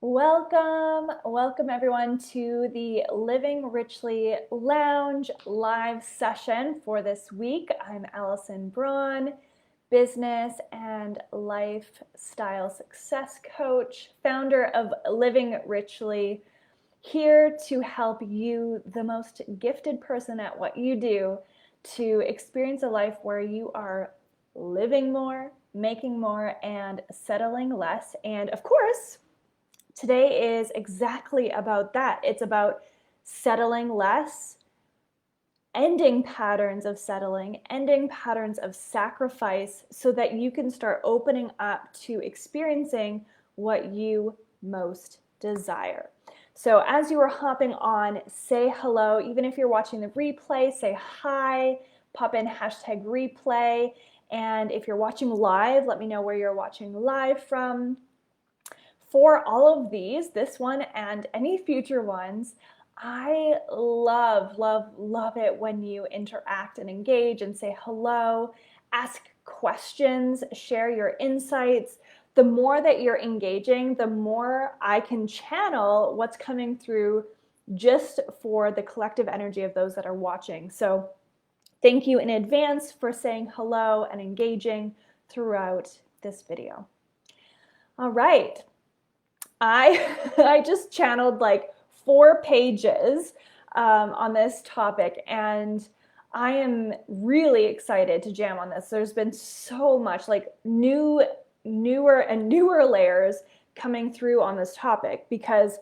Welcome everyone to the Living Richly Lounge live session for this week. I'm Allison Braun, business and lifestyle success coach, founder of Living Richly, here to help you, the most gifted person at what you do, to experience a life where you are living more, making more, and settling less. And of course, today is exactly about that. It's about settling less, ending patterns of settling, ending patterns of sacrifice so that you can start opening up to experiencing what you most desire. So as you are hopping on, say hello. Even if you're watching the replay, say hi, pop in hashtag replay. And if you're watching live, let me know where you're watching live from. For all of these, this one and any future ones, I love it when you interact and engage and say hello, ask questions, share your insights. The more that you're engaging, the more I can channel what's coming through just for the collective energy of those that are watching. So thank you in advance for saying hello and engaging throughout this video. All right. I just channeled like 4 pages on this topic, and I am really excited to jam on this. There's been so much like newer and newer layers coming through on this topic because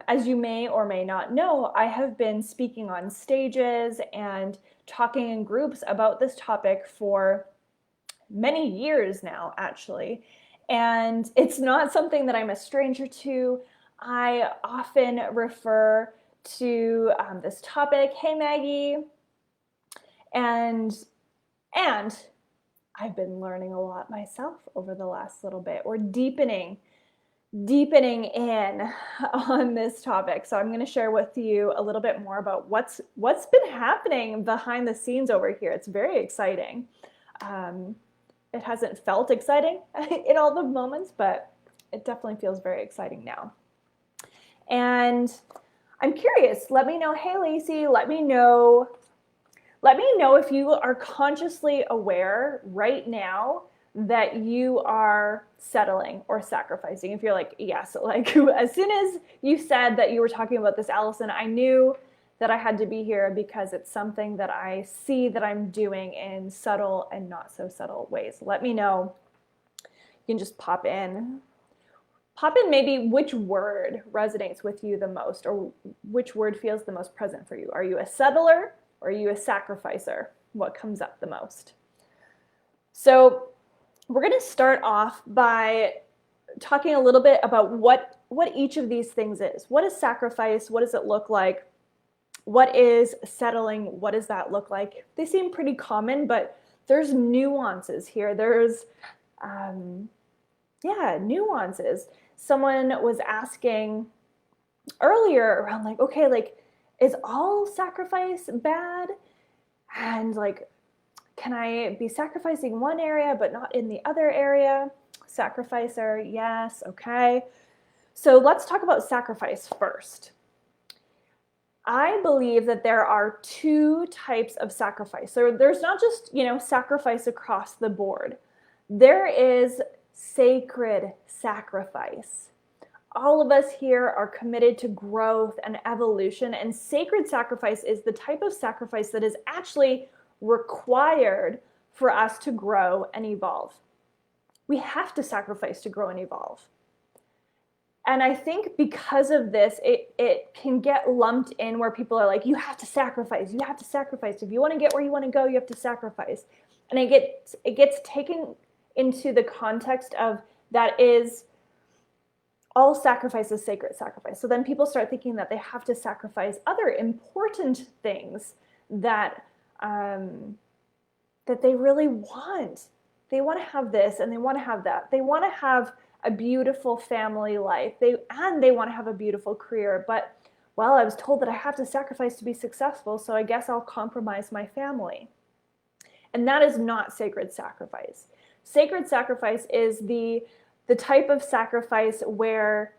as you may or may not know, I have been speaking on stages and talking in groups about this topic for many years now, actually. And it's not something that I'm a stranger to. I often refer to this topic, hey Maggie, and I've been learning a lot myself over the last little bit, or deepening in on this topic. So I'm going to share with you a little bit more about what's been happening behind the scenes over here. It's very exciting. It hasn't felt exciting in all the moments, but it definitely feels very exciting now. And I'm curious, let me know, hey Lacey, let me know if you are consciously aware right now that you are settling or sacrificing. If you're like, yes, like as soon as you said that you were talking about this, Allison, I knew that I had to be here because it's something that I see that I'm doing in subtle and not so subtle ways. Let me know. You can just pop in maybe which word resonates with you the most, or which word feels the most present for you. Are you a settler or are you a sacrificer? What comes up the most? So we're going to start off by talking a little bit about what each of these things is. What is sacrifice? What does it look like? What is settling? What does that look like? They seem pretty common, but there's nuances here. There's, nuances. Someone was asking earlier around like, okay, like, is all sacrifice bad? And like, can I be sacrificing one area but not in the other area? Sacrificer, yes, okay. So let's talk about sacrifice first. I believe that there are 2 types of sacrifice. So there's not just, sacrifice across the board. There is sacred sacrifice. All of us here are committed to growth and evolution, and sacred sacrifice is the type of sacrifice that is actually required for us to grow and evolve. We have to sacrifice to grow and evolve. And I think because of this, it can get lumped in where people are like, you have to sacrifice. If you want to get where you want to go, you have to sacrifice. And it gets taken into the context of that is all sacrifice is sacred sacrifice. So then people start thinking that they have to sacrifice other important things that they really want. They want to have this and they want to have that. They want to have a beautiful family life. They want to have a beautiful career, but well, I was told that I have to sacrifice to be successful, so I guess I'll compromise my family. And that is not sacred sacrifice. Sacred sacrifice is the type of sacrifice where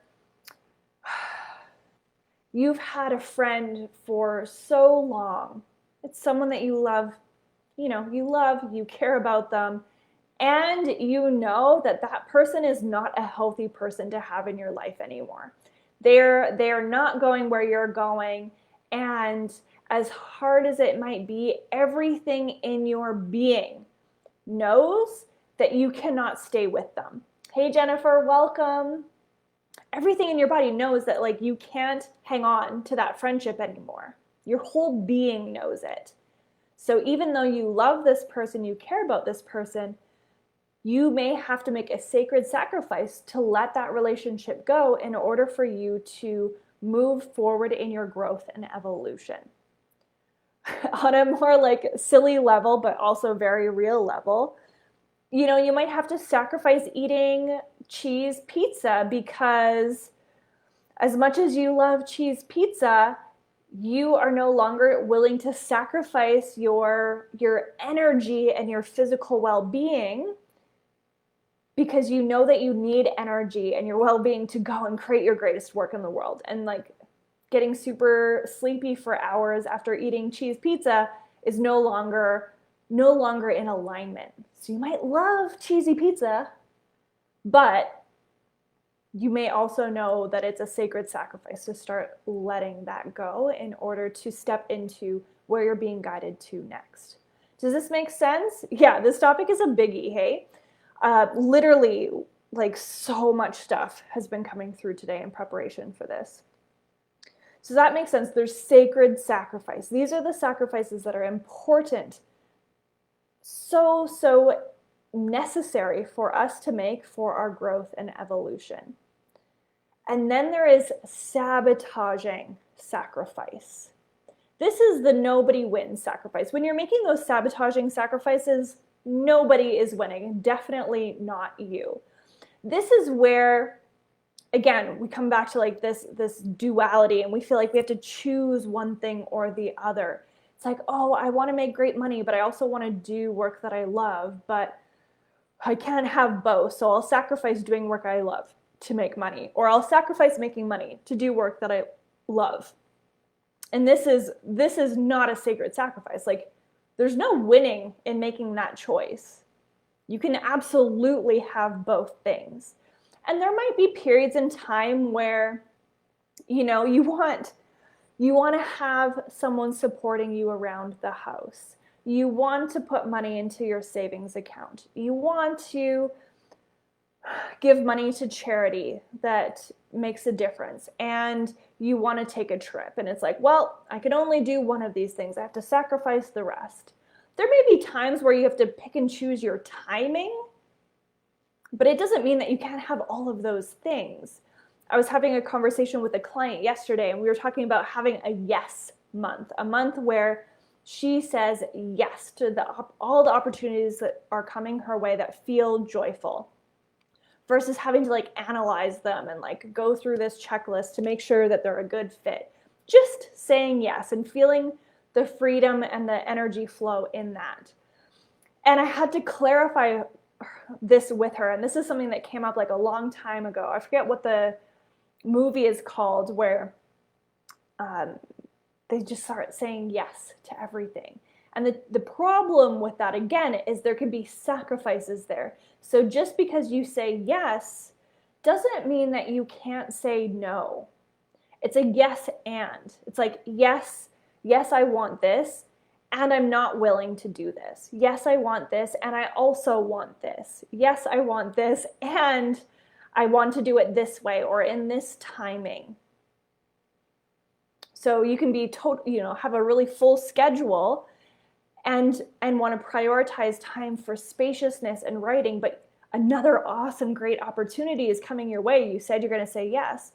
You've had a friend for so long. It's someone that you love, you care about them, and you know that that person is not a healthy person to have in your life anymore. They're not going where you're going, and as hard as it might be, everything in your being knows that you cannot stay with them. Hey Jennifer, welcome. Everything in your body knows that like you can't hang on to that friendship anymore. Your whole being knows it. So even though you love this person, you care about this person, you may have to make a sacred sacrifice to let that relationship go in order for you to move forward in your growth and evolution. On a more like silly level, but also very real level, you might have to sacrifice eating cheese pizza because as much as you love cheese pizza, you are no longer willing to sacrifice your energy and your physical well-being because you know that you need energy and your well-being to go and create your greatest work in the world. And like getting super sleepy for hours after eating cheese pizza is no longer in alignment. So you might love cheesy pizza, but you may also know that it's a sacred sacrifice to start letting that go in order to step into where you're being guided to next. Does this make sense? Yeah, this topic is a biggie, hey? Literally, like so much stuff has been coming through today in preparation for this. So that makes sense. There's sacred sacrifice. These are the sacrifices that are important, so necessary for us to make for our growth and evolution. And then there is sabotaging sacrifice. This is the nobody wins sacrifice. When you're making those sabotaging sacrifices, nobody is winning, definitely not you. This is where, again, we come back to like this duality and we feel like we have to choose one thing or the other. It's like, oh, I want to make great money, but I also want to do work that I love, but I can't have both. So I'll sacrifice doing work I love to make money, or I'll sacrifice making money to do work that I love. And this is not a sacred sacrifice. Like there's no winning in making that choice. You can absolutely have both things. And there might be periods in time where, you want to have someone supporting you around the house. You want to put money into your savings account. You want to give money to charity that makes a difference. And you want to take a trip. And it's like, well, I can only do one of these things. I have to sacrifice the rest. There may be times where you have to pick and choose your timing, but it doesn't mean that you can't have all of those things. I was having a conversation with a client yesterday, and we were talking about having a yes month, a month where she says yes to all the opportunities that are coming her way that feel joyful, versus having to like analyze them and like go through this checklist to make sure that they're a good fit. Just saying yes and feeling the freedom and the energy flow in that. And I had to clarify this with her, and this is something that came up like a long time ago. I forget what the movie is called, where they just start saying yes to everything. And the problem with that, again, is there can be sacrifices there. So just because you say yes doesn't mean that you can't say no. It's a yes and. It's like, yes, I want this, and I'm not willing to do this. Yes, I want this, and I also want this. Yes, I want this, and I want to do it this way or in this timing. So you can be have a really full schedule and want to prioritize time for spaciousness and writing, but another awesome, great opportunity is coming your way. You said you're going to say yes.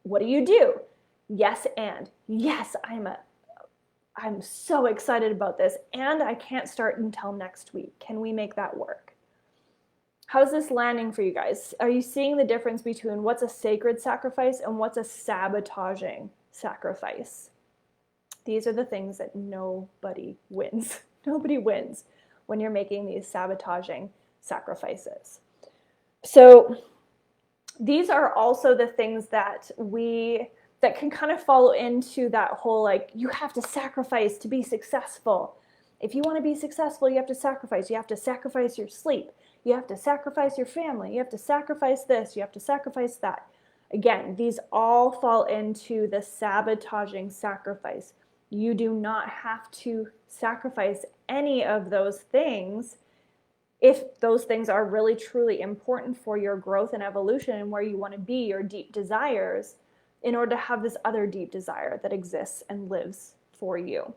What do? Yes, and yes, I'm so excited about this, and I can't start until next week. Can we make that work? How's this landing for you guys? Are you seeing the difference between what's a sacred sacrifice and what's a sabotaging sacrifice? These are the things that nobody wins. Nobody wins when you're making these sabotaging sacrifices. So these are also the things that we that can kind of fall into that whole, like, you have to sacrifice to be successful. If you want to be successful, you have to sacrifice. You have to sacrifice your sleep. You have to sacrifice your family. You have to sacrifice this. You have to sacrifice that. Again, these all fall into the sabotaging sacrifice. You do not have to sacrifice any of those things if those things are really truly important for your growth and evolution and where you want to be, your deep desires, in order to have this other deep desire that exists and lives for you.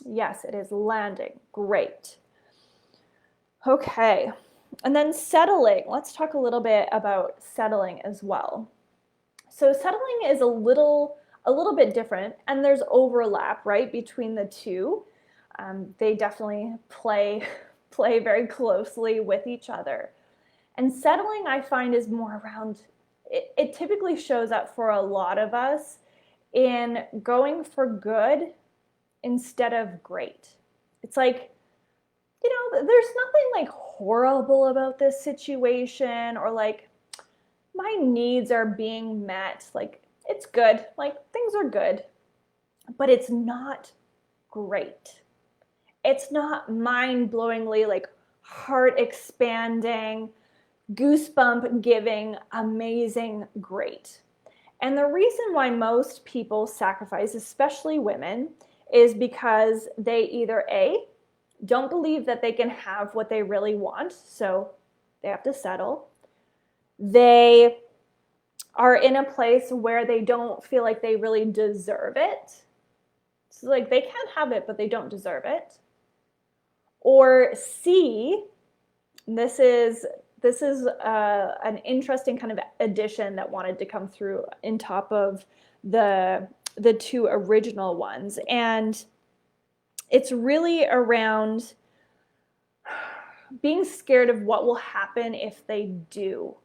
Yes, it is landing. Great. Okay. And then settling. Let's talk a little bit about settling as well. So settling is a little bit different, and there's overlap, right, between the two. They definitely play very closely with each other. And settling, I find, is more around, it typically shows up for a lot of us in going for good instead of great. It's like, there's nothing like horrible about this situation, or like my needs are being met. Like, it's good. Like, things are good, but it's not great. It's not mind-blowingly, like, heart-expanding, goosebump-giving, amazing, great. And the reason why most people sacrifice, especially women, is because they either A, don't believe that they can have what they really want, so they have to settle. They are in a place where they don't feel like they really deserve it. So like they can have it, but they don't deserve it. Or C, this is an interesting kind of addition that wanted to come through in top of the two original ones. And it's really around being scared of what will happen if they do.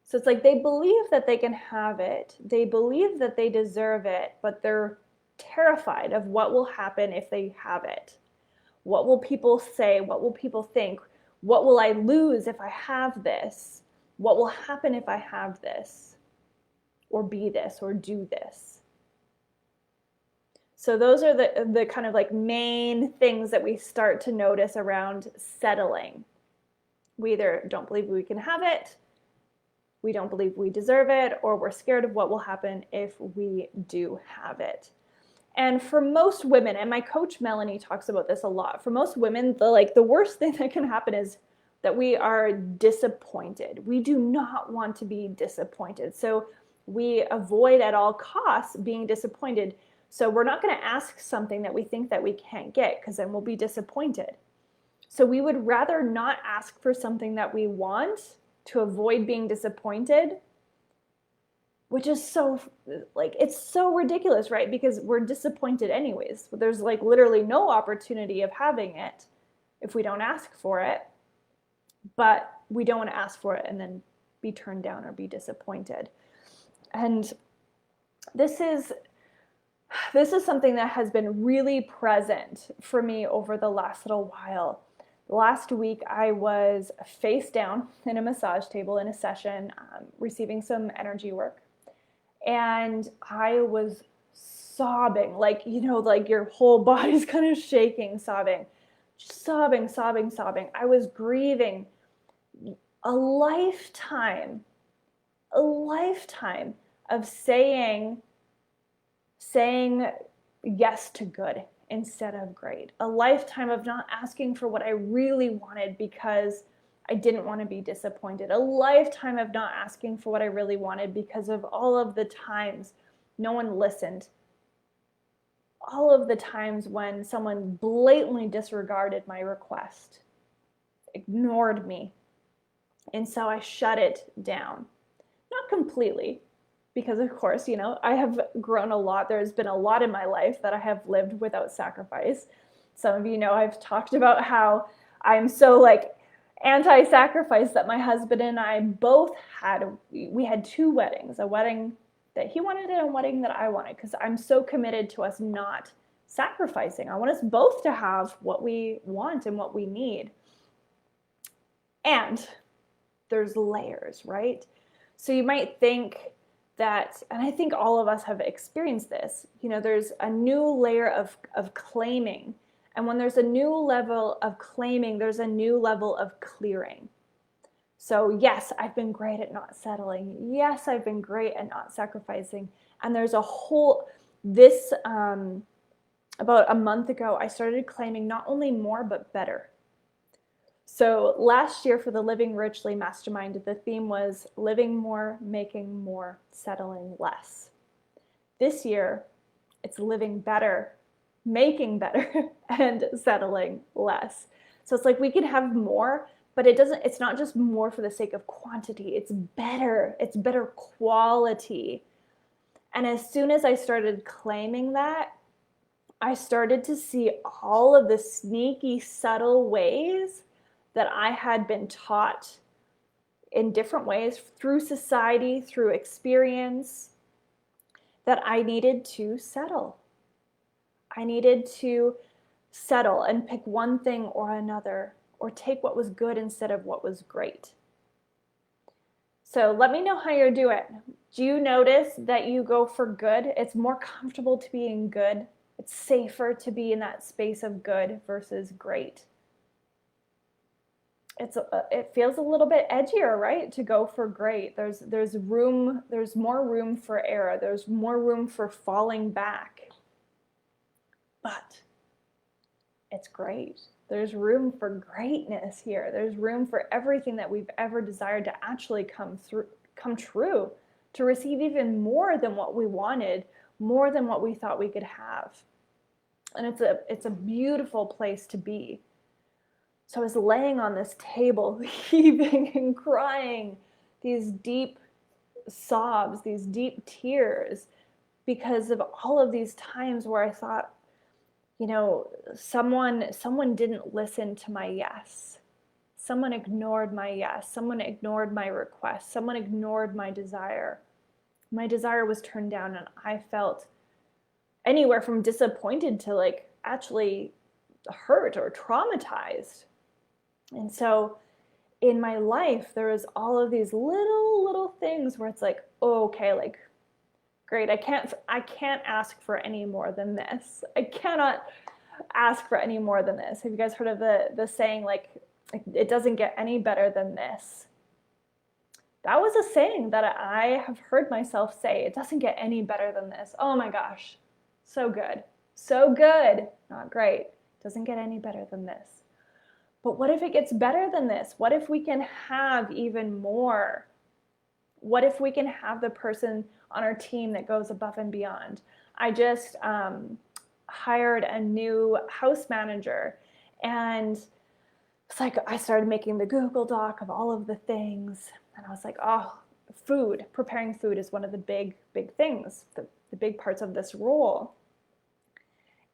So it's like they believe that they can have it. They believe that they deserve it, but they're terrified of what will happen if they have it. What will people say? What will people think? What will I lose if I have this? What will happen if I have this? Or be this, or do this? So those are the kind of like main things that we start to notice around settling. We either don't believe we can have it, we don't believe we deserve it, or we're scared of what will happen if we do have it. And for most women, and my coach Melanie talks about this a lot, for most women, the worst thing that can happen is that we are disappointed. We do not want to be disappointed. So we avoid at all costs being disappointed. So we're not going to ask something that we think that we can't get, because then we'll be disappointed. So we would rather not ask for something that we want to avoid being disappointed, which is so, like, it's so ridiculous, right? Because we're disappointed anyways. There's like literally no opportunity of having it if we don't ask for it, but we don't want to ask for it and then be turned down or be disappointed. And this is something that has been really present for me over the last little while. Last week, I was face down in a massage table in a session, receiving some energy work. And I was sobbing, like, like your whole body's kind of shaking, sobbing. I was grieving a lifetime of saying yes to good instead of great. A lifetime of not asking for what I really wanted because I didn't want to be disappointed. A lifetime of not asking for what I really wanted because of all of the times no one listened. All of the times when someone blatantly disregarded my request, ignored me. And so I shut it down. Not completely, because of course, I have grown a lot. There's been a lot in my life that I have lived without sacrifice. Some of you know I've talked about how I'm so like anti-sacrifice that my husband and I both had. We had two weddings, a wedding that he wanted and a wedding that I wanted, because I'm so committed to us not sacrificing. I want us both to have what we want and what we need. And there's layers, right? So you might think that, and I think all of us have experienced this, there's a new layer of claiming. And when there's a new level of claiming, there's a new level of clearing. So yes, I've been great at not settling. Yes, I've been great at not sacrificing. And there's a whole, about a month ago, I started claiming not only more, but better. So last year for the Living Richly Mastermind, the theme was living more, making more, settling less. This year, it's living better, making better, and settling less. So it's like we can have more, but it's not just more for the sake of quantity. It's better quality. And as soon as I started claiming that, I started to see all of the sneaky, subtle ways that I had been taught in different ways through society, through experience, that I needed to settle. I needed to settle and pick one thing or another, or take what was good instead of what was great. So let me know how you're doing. Do you notice that you go for good? It's more comfortable to be in good. It's safer to be in that space of good versus great. It feels a little bit edgier, right? To go for great. There's more room for error. There's more room for falling back. But it's great. There's room for greatness here. There's room for everything that we've ever desired to actually come true, to receive even more than what we wanted, more than what we thought we could have. And it's a beautiful place to be. So I was laying on this table, heaving and crying, these deep sobs, these deep tears, because of all of these times where I thought, someone didn't listen to my yes. Someone ignored my yes. Someone ignored my request. Someone ignored my desire. My desire was turned down, and I felt anywhere from disappointed to actually hurt or traumatized. And so in my life, there was all of these little things where it's like, oh, okay, great. I can't ask for any more than this. I cannot ask for any more than this. Have you guys heard of the saying, it doesn't get any better than this? That was a saying that I have heard myself say. It doesn't get any better than this. Oh my gosh. So good. So good. Not great. Doesn't get any better than this. But what if it gets better than this? What if we can have even more? What if we can have the person on our team that goes above and beyond? I just hired a new house manager, and it's like I started making the Google Doc of all of the things, and I was like, oh, preparing food is one of the big things, the big parts of this role.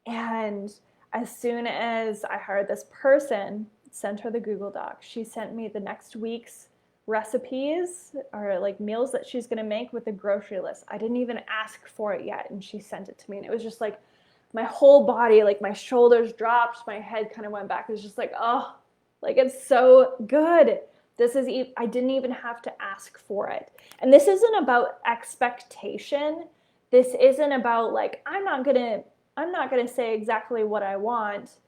And as soon as I hired this person, sent her the Google Doc, she sent me the next week's recipes or meals that she's going to make with a grocery list. I didn't even ask for it yet, and she sent it to me, and it was just my whole body, my shoulders dropped, my head kind of went back. It was just oh, it's so good. I didn't even have to ask for it. And this isn't about expectation. This isn't about I'm not gonna say exactly what I want.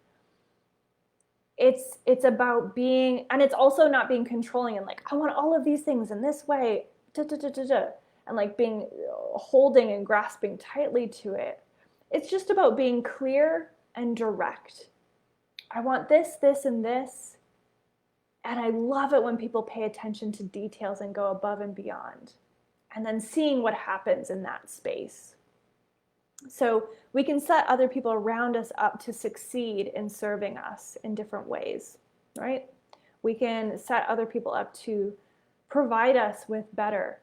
It's about being, and it's also not being controlling and I want all of these things in this way, and being holding and grasping tightly to it. It's just about being clear and direct. I want this, this, and this. And I love it when people pay attention to details and go above and beyond, and then seeing what happens in that space. So we can set other people around us up to succeed in serving us in different ways, right? We can set other people up to provide us with better.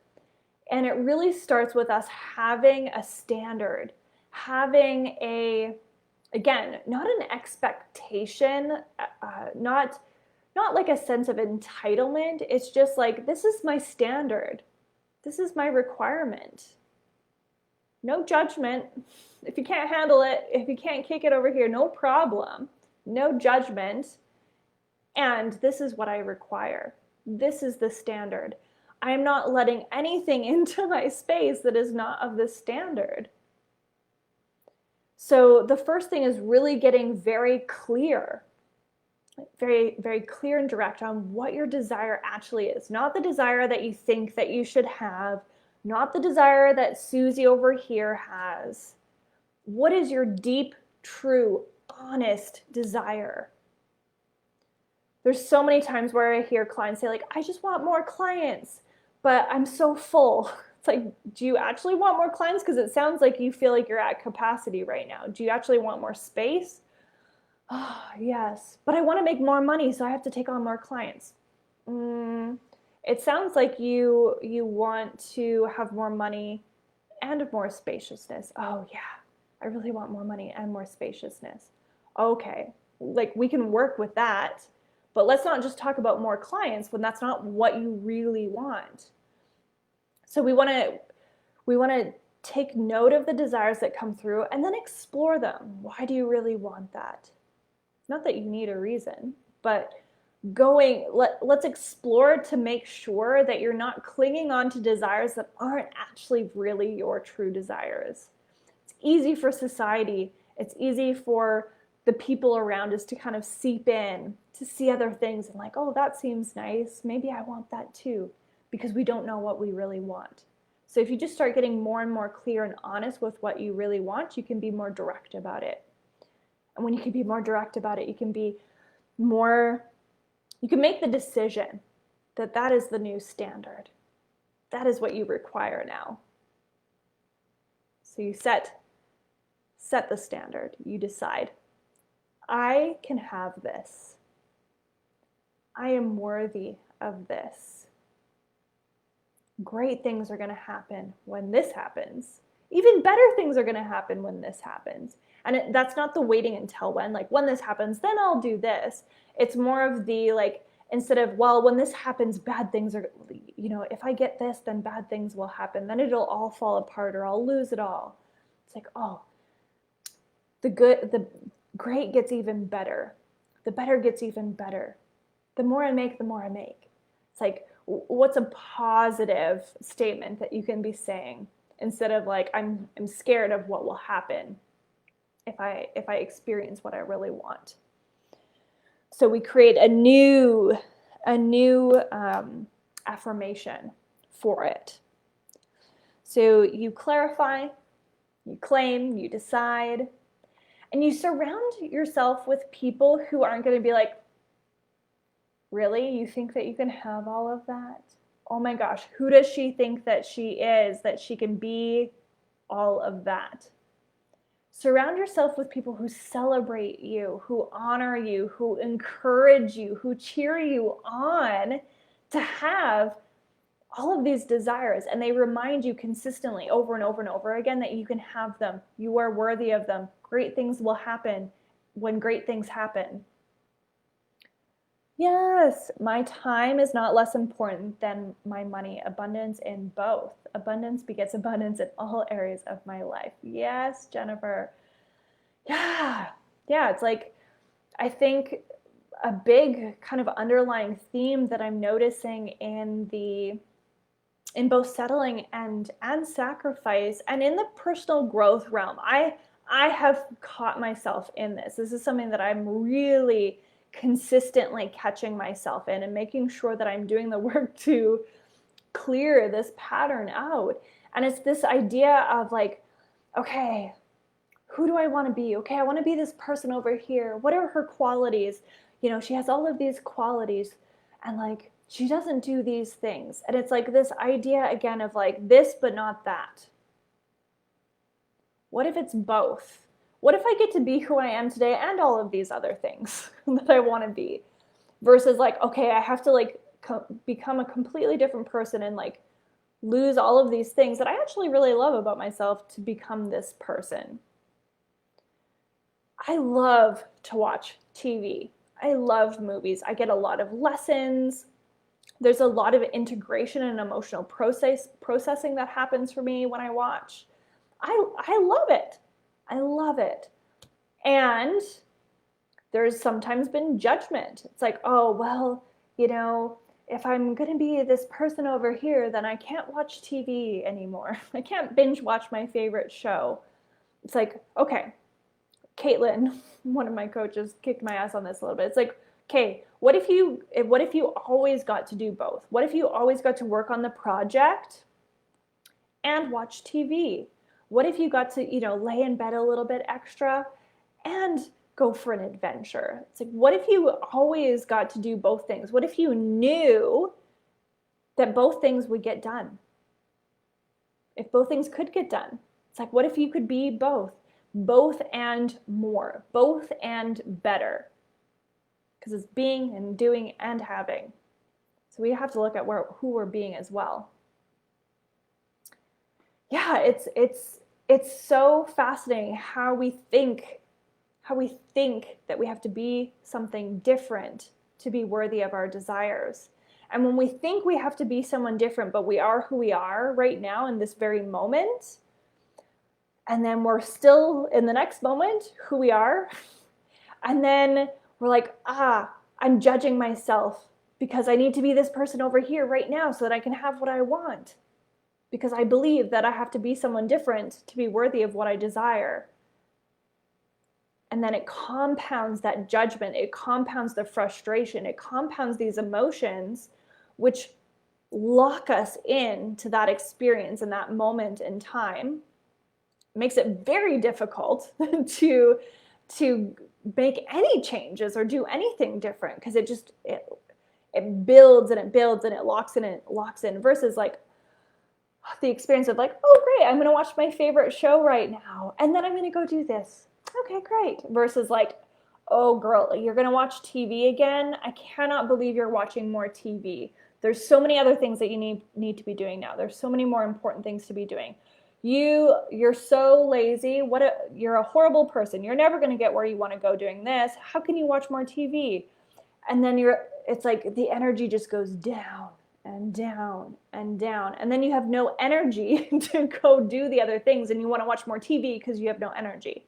And it really starts with us having a standard, having again, not an expectation, not a sense of entitlement. It's just this is my standard. This is my requirement. No judgment. If you can't handle it, if you can't kick it over here, no problem. No judgment. And this is what I require. This is the standard. I'm not letting anything into my space that is not of this standard. So the first thing is really getting very clear, very, very clear and direct on what your desire actually is. Not the desire that you think that you should have, not the desire that Susie over here has. What is your deep, true, honest desire? There's so many times where I hear clients say, like, I just want more clients, but I'm so full. It's like, do you actually want more clients? Because it sounds like you feel like you're at capacity right now. Do you actually want more space? Oh, yes, but I want to make more money, so I have to take on more clients. It sounds like you want to have more money and more spaciousness. Oh, yeah, I really want more money and more spaciousness. Okay, like we can work with that, but let's not just talk about more clients when that's not what you really want. So we want to take note of the desires that come through and then explore them. Why do you really want that? Not that you need a reason, but let's explore to make sure that you're not clinging on to desires that aren't actually really your true desires. It's easy for society. It's easy for the people around us to kind of seep in, to see other things and like, oh, that seems nice. Maybe I want that too, because we don't know what we really want. So if you just start getting more and more clear and honest with what you really want, you can be more direct about it. And when you can be more direct about it, you can make the decision that that is the new standard. That is what you require now. So you set the standard. You decide, I can have this. I am worthy of this. Great things are going to happen when this happens. Even better things are going to happen when this happens. And that's not the waiting until when, like when this happens, then I'll do this. It's more of the like, instead of, well, when this happens, bad things are, if I get this, then bad things will happen. Then it'll all fall apart or I'll lose it all. It's like, oh, the great gets even better. The better gets even better. The more I make, the more I make. It's like, what's a positive statement that you can be saying instead of like, I'm scared of what will happen if I experience what I really want. So we create a new affirmation for it. So you clarify, you claim, you decide, and you surround yourself with people who aren't going to be like, really? You think that you can have all of that? Oh my gosh, who does she think that she is, that she can be all of that? Surround yourself with people who celebrate you, who honor you, who encourage you, who cheer you on to have all of these desires. And they remind you consistently over and over and over again that you can have them. You are worthy of them. Great things will happen when great things happen. Yes, my time is not less important than my money. Abundance in both. Abundance begets abundance in all areas of my life. Yes, Jennifer. Yeah, it's like, I think a big kind of underlying theme that I'm noticing in both settling and sacrifice and in the personal growth realm. I have caught myself in this. This is something that I'm really consistently catching myself in and making sure that I'm doing the work to clear this pattern out. And it's this idea of like, okay, who do I want to be? Okay, I want to be this person over here. What are her qualities? She has all of these qualities and like, she doesn't do these things. And it's like this idea again of like this, but not that. What if it's both? What if I get to be who I am today and all of these other things that I want to be? Versus like, okay, I have to like become a completely different person and like lose all of these things that I actually really love about myself to become this person. I love to watch TV. I love movies. I get a lot of lessons. There's a lot of integration and emotional processing that happens for me when I watch. I love it. I love it. And there's sometimes been judgment. It's like, oh, well, if I'm going to be this person over here, then I can't watch TV anymore. I can't binge watch my favorite show. It's like, okay, Caitlin, one of my coaches, kicked my ass on this a little bit. It's like, okay, what if you always got to do both? What if you always got to work on the project and watch TV? What if you got to, lay in bed a little bit extra and go for an adventure? It's like, what if you always got to do both things? What if you knew that both things would get done? If both things could get done, it's like, what if you could be both and more, both and better? Because it's being and doing and having. So we have to look at who we're being as well. Yeah, it's so fascinating how we think that we have to be something different to be worthy of our desires. And when we think we have to be someone different, but we are who we are right now in this very moment, and then we're still in the next moment who we are, and then we're like, I'm judging myself because I need to be this person over here right now so that I can have what I want, because I believe that I have to be someone different to be worthy of what I desire. And then it compounds that judgment, it compounds the frustration, it compounds these emotions, which lock us into that experience in that moment in time. It makes it very difficult to make any changes or do anything different, because it builds and it builds and it locks in versus like the experience of like, oh great, I'm going to watch my favorite show right now and then I'm going to go do this. Okay, great. Versus like, oh girl, you're going to watch TV again? I cannot believe you're watching more TV. There's so many other things that you need to be doing now. There's so many more important things to be doing. You're so lazy. You're a horrible person. You're never going to get where you want to go doing this. How can you watch more TV? And then it's like the energy just goes down and down and down. And then you have no energy to go do the other things, and you want to watch more TV because you have no energy.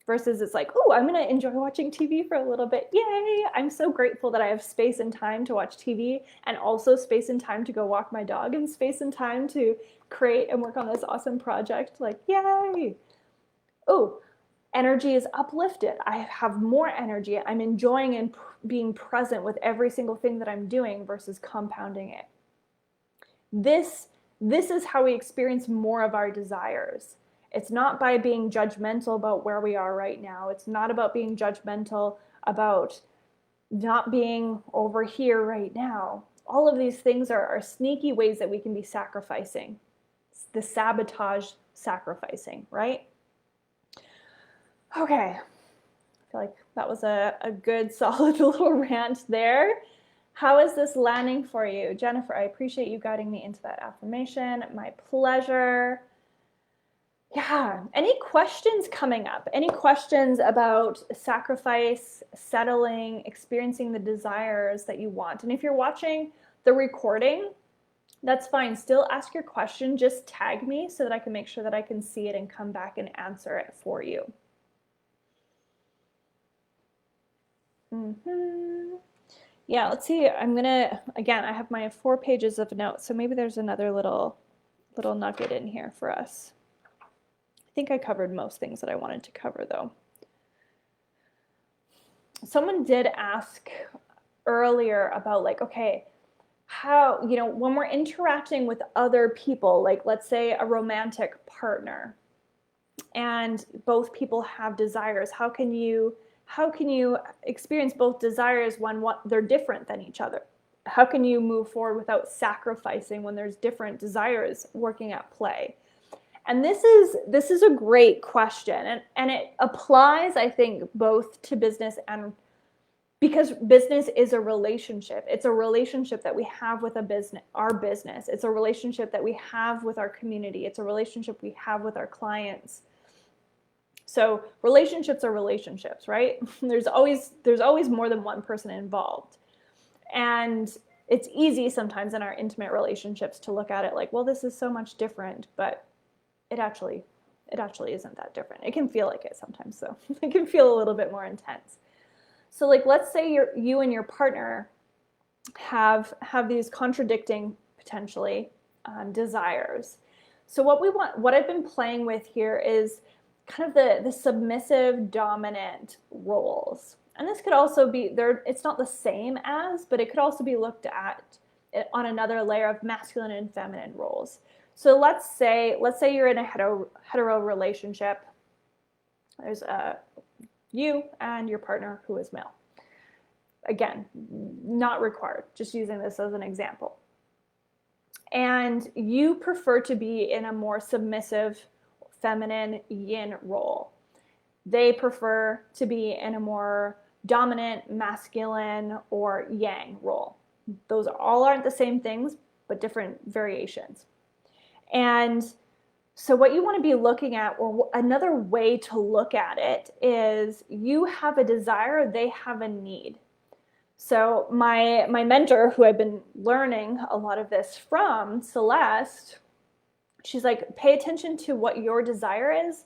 Versus it's like, oh, I'm going to enjoy watching TV for a little bit. Yay! I'm so grateful that I have space and time to watch TV, and also space and time to go walk my dog, and space and time to create and work on this awesome project. Like, yay! Oh, energy is uplifted. I have more energy. I'm enjoying and being present with every single thing that I'm doing versus compounding it. This is how we experience more of our desires. It's not by being judgmental about where we are right now. It's not about being judgmental about not being over here right now. All of these things are sneaky ways that we can be sacrificing. It's the sabotage sacrificing, right? Okay. I feel like that was a good solid little rant there. How is this landing for you? Jennifer, I appreciate you guiding me into that affirmation. My pleasure. Yeah, any questions coming up? Any questions about sacrifice, settling, experiencing the desires that you want? And if you're watching the recording, that's fine. Still ask your question. Just tag me so that I can make sure that I can see it and come back and answer it for you. Yeah, let's see. Again, I have my 4 pages of notes, so maybe there's another little nugget in here for us. I think I covered most things that I wanted to cover, though. Someone did ask earlier about like, okay, how, when we're interacting with other people, like let's say a romantic partner, and both people have desires, how can you experience both desires when they're different than each other? How can you move forward without sacrificing when there's different desires working at play? And this is a great question, and it applies, I think, both to business and because business is a relationship. It's a relationship that we have with our business. It's a relationship that we have with our community. It's a relationship we have with our clients. So relationships are relationships, right? There's always more than one person involved. And it's easy sometimes in our intimate relationships to look at it like, well, this is so much different, but it actually isn't that different. It can feel like it sometimes, so it can feel a little bit more intense. So like, let's say you and your partner have these contradicting potentially desires. So what I've been playing with here is kind of the submissive dominant roles. And this could also be there, it's not the same as, but it could also be looked at on another layer of masculine and feminine roles. So let's say you're in a hetero relationship. There's you and your partner who is male. Again, not required, just using this as an example. And you prefer to be in a more submissive, feminine, yin role. They prefer to be in a more dominant, masculine, or yang role. Those all aren't the same things, but different variations. And so what you want to be looking at, or another way to look at it, is you have a desire, they have a need. So my mentor, who I've been learning a lot of this from, Celeste, she's like, pay attention to what your desire is,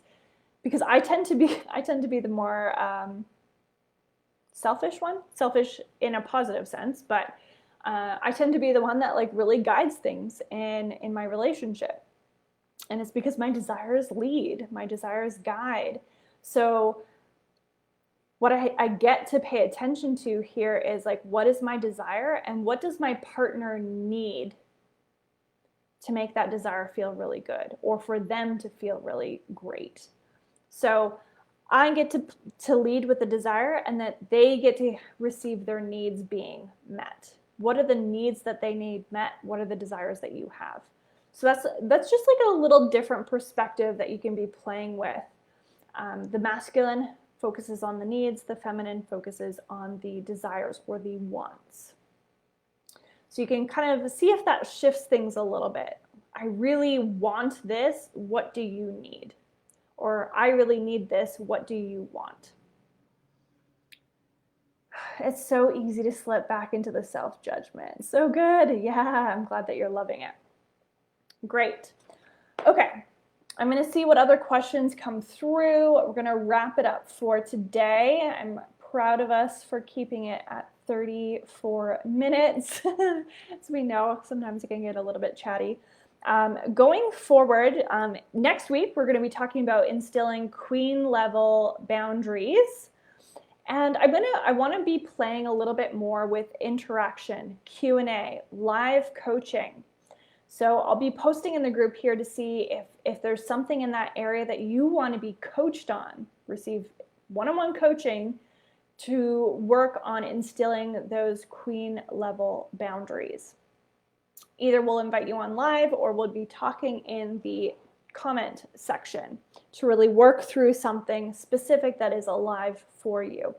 because I tend to be the more selfish one, selfish in a positive sense, but I tend to be the one that like really guides things in my relationship. And it's because my desires lead, my desires guide. So what I get to pay attention to here is like, what is my desire and what does my partner need to make that desire feel really good, or for them to feel really great. So I get to lead with the desire, and that they get to receive their needs being met. What are the needs that they need met? What are the desires that you have? So that's just like a little different perspective that you can be playing with. The masculine focuses on the needs, the feminine focuses on the desires or the wants. So you can kind of see if that shifts things a little bit. I really want this, what do you need? Or I really need this, what do you want? It's so easy to slip back into the self-judgment. So good. Yeah, I'm glad that you're loving it. Great. Okay. I'm going to see what other questions come through. We're going to wrap it up for today. I'm proud of us for keeping it at 34 minutes. As we know, sometimes it can get a little bit chatty. Going forward, next week, we're going to be talking about instilling queen level boundaries. And I want to be playing a little bit more with interaction, Q&A, live coaching. So I'll be posting in the group here to see if there's something in that area that you want to be coached on, receive one-on-one coaching to work on instilling those queen level boundaries. Either we'll invite you on live or we'll be talking in the comment section to really work through something specific that is alive for you.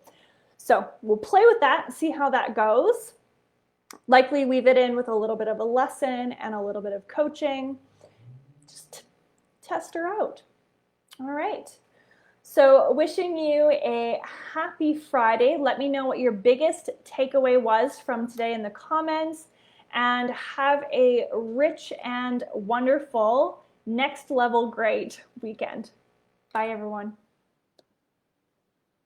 So we'll play with that, see how that goes. Likely weave it in with a little bit of a lesson and a little bit of coaching. Just test her out. All right. So wishing you a happy Friday. Let me know what your biggest takeaway was from today in the comments, and have a rich and wonderful next level great weekend. Bye everyone.